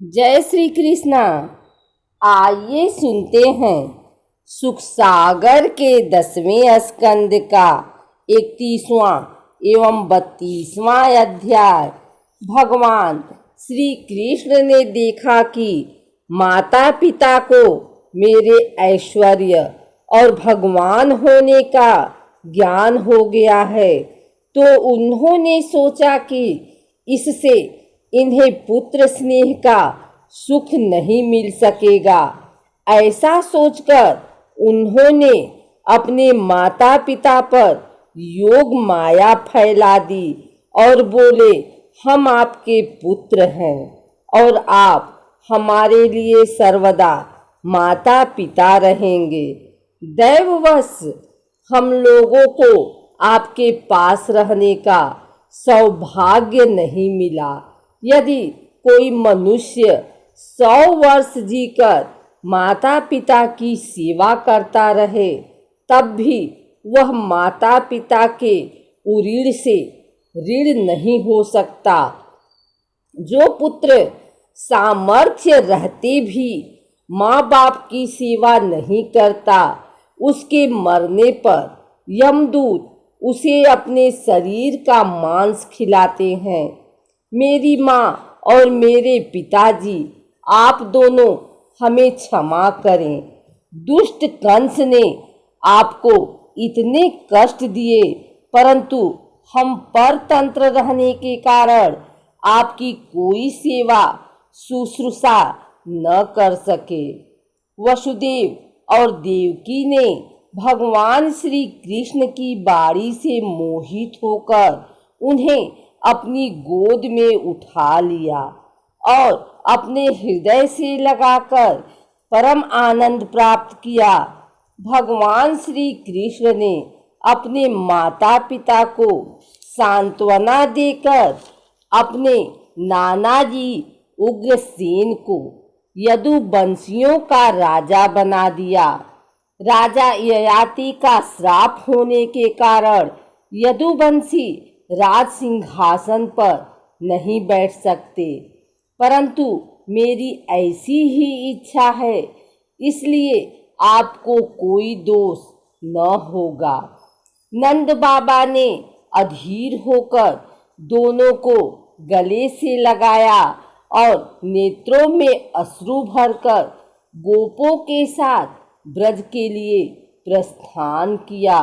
जय श्री कृष्णा। आइए सुनते हैं सुख सागर के 10वें स्कंद का 31वां एवं 32वां अध्याय। भगवान श्री कृष्ण ने देखा कि माता पिता को मेरे ऐश्वर्य और भगवान होने का ज्ञान हो गया है, तो उन्होंने सोचा कि इससे इन्हें पुत्र स्नेह का सुख नहीं मिल सकेगा। ऐसा सोचकर उन्होंने अपने माता पिता पर योग माया फैला दी और बोले, हम आपके पुत्र हैं और आप हमारे लिए सर्वदा माता पिता रहेंगे। दैववश हम लोगों को आपके पास रहने का सौभाग्य नहीं मिला। यदि कोई मनुष्य 100 वर्ष जीकर माता पिता की सेवा करता रहे, तब भी वह माता पिता के उऋण से ऋण नहीं हो सकता। जो पुत्र सामर्थ्य रहते भी माँ बाप की सेवा नहीं करता, उसके मरने पर यमदूत उसे अपने शरीर का मांस खिलाते हैं। मेरी माँ और मेरे पिताजी, आप दोनों हमें क्षमा करें। दुष्ट कंस ने आपको इतने कष्ट दिए, परंतु हम परतंत्र रहने के कारण आपकी कोई सेवा शुश्रूषा न कर सके। वसुदेव और देवकी ने भगवान श्री कृष्ण की बाणी से मोहित होकर उन्हें अपनी गोद में उठा लिया और अपने हृदय से लगाकर परम आनंद प्राप्त किया। भगवान श्री कृष्ण ने अपने माता पिता को सांत्वना देकर अपने नाना जी उग्रसेन को यदुवंशियों का राजा बना दिया। राजा ययाति का श्राप होने के कारण यदुवंशी राज सिंहासन पर नहीं बैठ सकते, परंतु मेरी ऐसी ही इच्छा है, इसलिए आपको कोई दोष न होगा। नंद बाबा ने अधीर होकर दोनों को गले से लगाया और नेत्रों में अश्रु भरकर गोपों के साथ ब्रज के लिए प्रस्थान किया।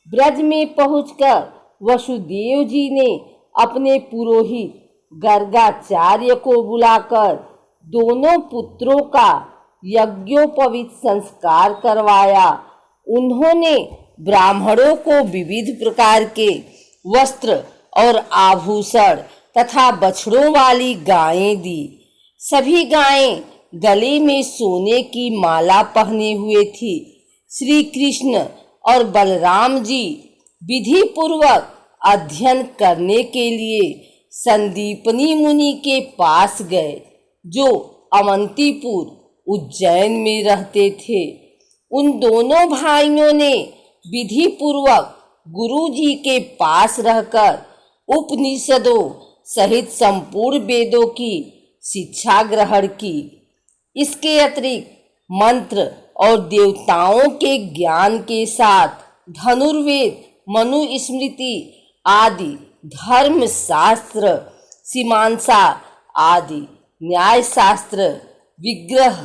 ब्रज में पहुंचकर वसुदेव जी ने अपने पुरोहित गर्गाचार्य को बुलाकर दोनों पुत्रों का यज्ञोपवीत संस्कार करवाया। उन्होंने ब्राह्मणों को विविध प्रकार के वस्त्र और आभूषण तथा बछड़ों वाली गायें दी। सभी गायें गले में सोने की माला पहने हुए थी। श्री कृष्ण और बलराम जी विधि पूर्वक अध्ययन करने के लिए संदीपनी मुनि के पास गए, जो अवंतीपुर उज्जैन में रहते थे। उन दोनों भाइयों ने विधि पूर्वक गुरु जी के पास रहकर उपनिषदों सहित संपूर्ण वेदों की शिक्षा ग्रहण की। इसके अतिरिक्त मंत्र और देवताओं के ज्ञान के साथ धनुर्वेद, मनुस्मृति आदि धर्म शास्त्र, सीमांसा आदि न्याय शास्त्र, विग्रह,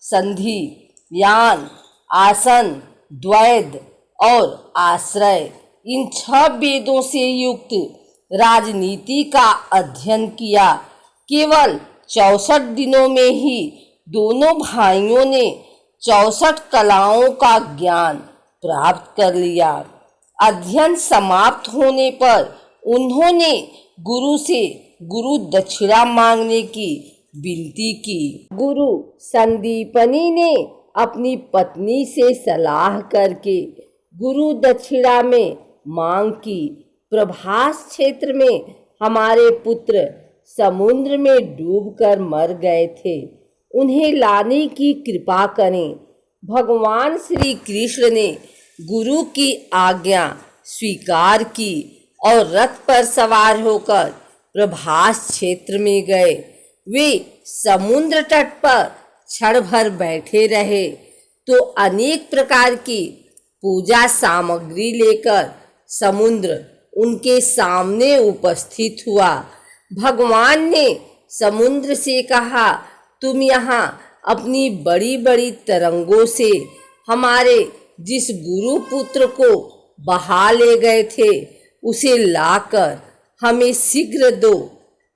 संधि, यान, आसन, द्वैध और आश्रय, इन 6 वेदों से युक्त राजनीति का अध्ययन किया। केवल 64 दिनों में ही दोनों भाइयों ने 64 कलाओं का ज्ञान प्राप्त कर लिया। अध्ययन समाप्त होने पर उन्होंने गुरु से गुरु दक्षिणा मांगने की विनती की। गुरु संदीपनी ने अपनी पत्नी से सलाह करके गुरु दक्षिणा में मांग की। प्रभास क्षेत्र में हमारे पुत्र समुद्र में डूबकर मर गए थे, उन्हें लाने की कृपा करें। भगवान श्री कृष्ण ने गुरु की आज्ञा स्वीकार की और रथ पर सवार होकर प्रभास क्षेत्र में गए। वे समुद्र तट पर क्षण भर बैठे रहे तो अनेक प्रकार की पूजा सामग्री लेकर समुद्र उनके सामने उपस्थित हुआ। भगवान ने समुद्र से कहा, तुम यहाँ अपनी बड़ी बड़ी तरंगों से हमारे जिस गुरु पुत्र को बहा ले गए थे उसे लाकर हमें शीघ्र दो।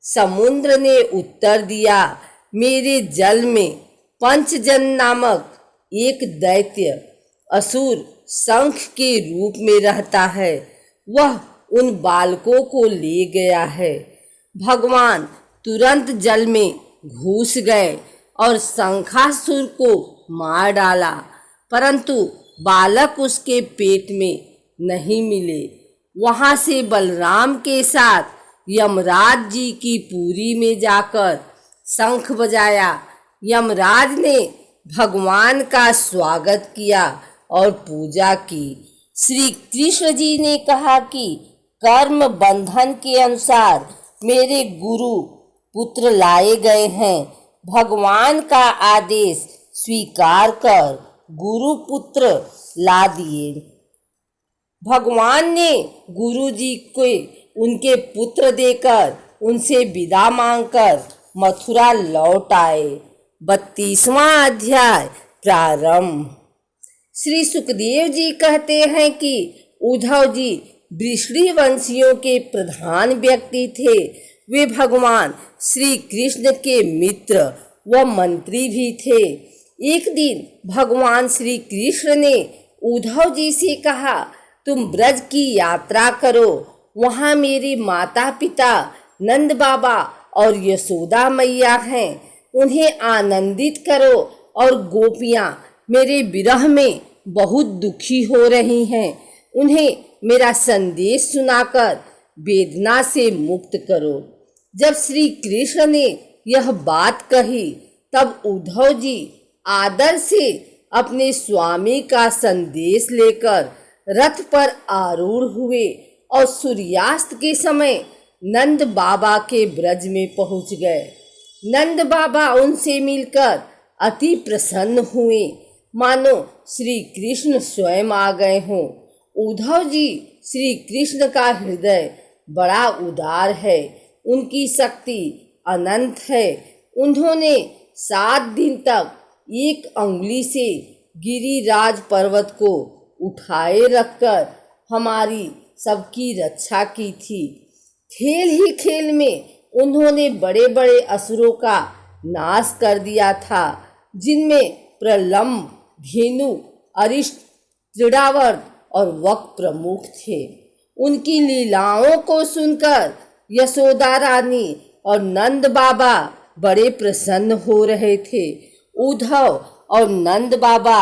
समुद्र ने उत्तर दिया, मेरे जल में पंचजन नामक एक दैत्य असुर शंख के रूप में रहता है, वह उन बालकों को ले गया है। भगवान तुरंत जल में घुस गए और शंखासुर को मार डाला, परंतु बालक उसके पेट में नहीं मिले। वहां से बलराम के साथ यमराज जी की पुरी में जाकर शंख बजाया। यमराज ने भगवान का स्वागत किया और पूजा की। श्री कृष्ण जी ने कहा कि कर्म बंधन के अनुसार मेरे गुरु पुत्र लाए गए हैं। भगवान का आदेश स्वीकार कर गुरु पुत्र ला दिए। भगवान ने गुरु जी को उनके पुत्र देकर उनसे विदा मांगकर मथुरा लौट आए। 32वां अध्याय प्रारंभ। श्री सुखदेव जी कहते हैं कि उद्धव जी वृषणी वंशियों के प्रधान व्यक्ति थे। वे भगवान श्री कृष्ण के मित्र व मंत्री भी थे। एक दिन भगवान श्री कृष्ण ने उद्धव जी से कहा, तुम ब्रज की यात्रा करो, वहाँ मेरे माता पिता नंद बाबा और यशोदा मैया हैं, उन्हें आनंदित करो। और गोपियाँ मेरे विरह में बहुत दुखी हो रही हैं, उन्हें मेरा संदेश सुनाकर वेदना से मुक्त करो। जब श्री कृष्ण ने यह बात कही तब उद्धव जी आदर से अपने स्वामी का संदेश लेकर रथ पर आरूढ़ हुए और सूर्यास्त के समय नंद बाबा के ब्रज में पहुंच गए। नंद बाबा उनसे मिलकर अति प्रसन्न हुए, मानो श्री कृष्ण स्वयं आ गए हों। उद्धव जी श्री कृष्ण का हृदय बड़ा उदार है, उनकी शक्ति अनंत है। उन्होंने 7 दिन तक एक अंगुली से गिरिराज पर्वत को उठाए रखकर हमारी सबकी रक्षा की थी। खेल ही खेल में उन्होंने बड़े बड़े असुरों का नाश कर दिया था, जिनमें प्रलंब, धेनु, अरिष्ट, त्रिडावर्त और वक प्रमुख थे। उनकी लीलाओं को सुनकर यशोदा रानी और नंद बाबा बड़े प्रसन्न हो रहे थे। उद्धव और नंद बाबा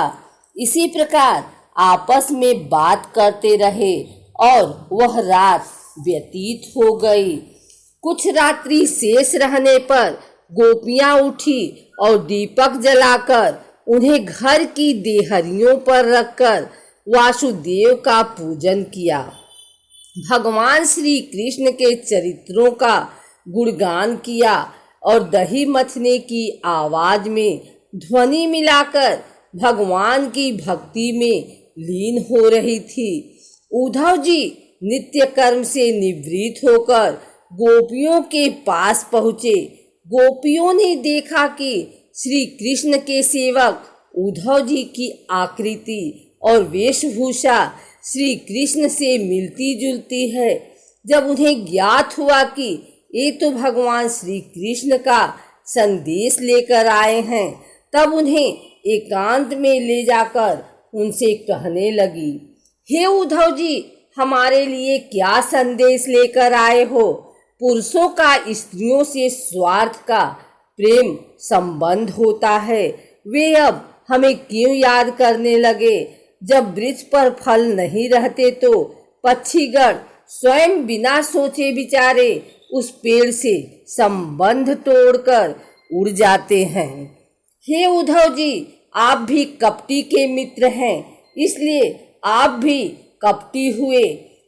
इसी प्रकार आपस में बात करते रहे और वह रात व्यतीत हो गई। कुछ रात्रि शेष रहने पर गोपियां उठी और दीपक जलाकर उन्हें घर की देहरियों पर रखकर वासुदेव का पूजन किया। भगवान श्री कृष्ण के चरित्रों का गुणगान किया और दही मथने की आवाज में ध्वनि मिलाकर भगवान की भक्ति में लीन हो रही थी। उद्धव जी नित्य कर्म से निवृत्त होकर गोपियों के पास पहुँचे। गोपियों ने देखा कि श्री कृष्ण के सेवक उद्धव जी की आकृति और वेशभूषा श्री कृष्ण से मिलती जुलती है। जब उन्हें ज्ञात हुआ कि ये तो भगवान श्री कृष्ण का संदेश लेकर आए हैं, तब उन्हें एकांत में ले जाकर उनसे कहने लगी, हे उद्धव जी, हमारे लिए क्या संदेश लेकर आए हो? पुरुषों का स्त्रियों से स्वार्थ का प्रेम संबंध होता है, वे अब हमें क्यों याद करने लगे? जब वृक्ष पर फल नहीं रहते तो पक्षीगण स्वयं बिना सोचे विचारे उस पेड़ से संबंध तोड़कर उड़ जाते हैं। हे उद्धव जी, आप भी कपटी के मित्र हैं, इसलिए आप भी कपटी हुए।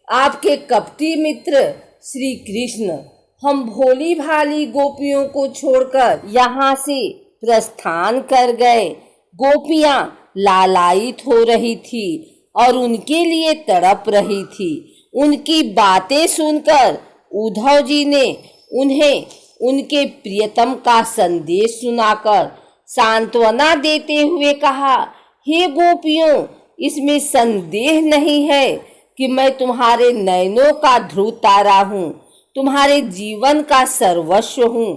आपके कपटी मित्र श्री कृष्ण हम भोली भाली गोपियों को छोड़कर यहाँ से प्रस्थान कर गए। गोपियां लालायित हो रही थी और उनके लिए तड़प रही थी। उनकी बातें सुनकर उद्धव जी ने उन्हें उनके प्रियतम का संदेश सुनाकर सांत्वना देते हुए कहा, हे गोपियों, इसमें संदेह नहीं है कि मैं तुम्हारे नयनों का ध्रुव तारा हूँ, तुम्हारे जीवन का सर्वस्व हूँ।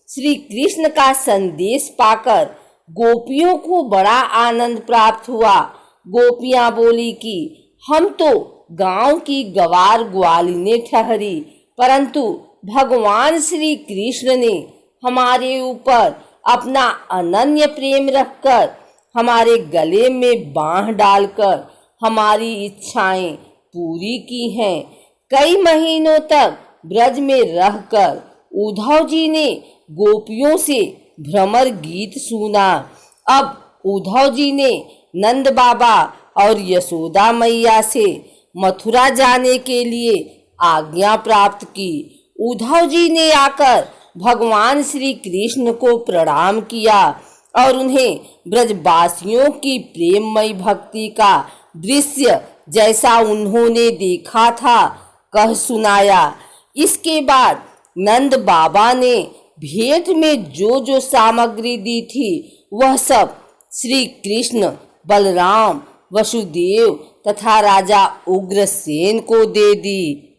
श्री कृष्ण का संदेश पाकर गोपियों को बड़ा आनंद प्राप्त हुआ। गोपियां बोली कि हम तो गांव की गवार ग्वालिने ठहरी, परंतु भगवान श्री कृष्ण ने हमारे ऊपर अपना अनन्य प्रेम रखकर हमारे गले में बांह डालकर हमारी इच्छाएं पूरी की हैं। कई महीनों तक ब्रज में रहकर उद्धव जी ने गोपियों से भ्रमर गीत सुना। अब उद्धव जी ने नंद बाबा और यशोदा मैया से मथुरा जाने के लिए आज्ञा प्राप्त की। उद्धव जी ने आकर भगवान श्री कृष्ण को प्रणाम किया और उन्हें ब्रजवासियों की प्रेममयी भक्ति का दृश्य जैसा उन्होंने देखा था कह सुनाया। इसके बाद नंद बाबा ने भेंट में जो जो सामग्री दी थी वह सब श्री कृष्ण, बलराम, वसुदेव तथा राजा उग्रसेन को दे दी।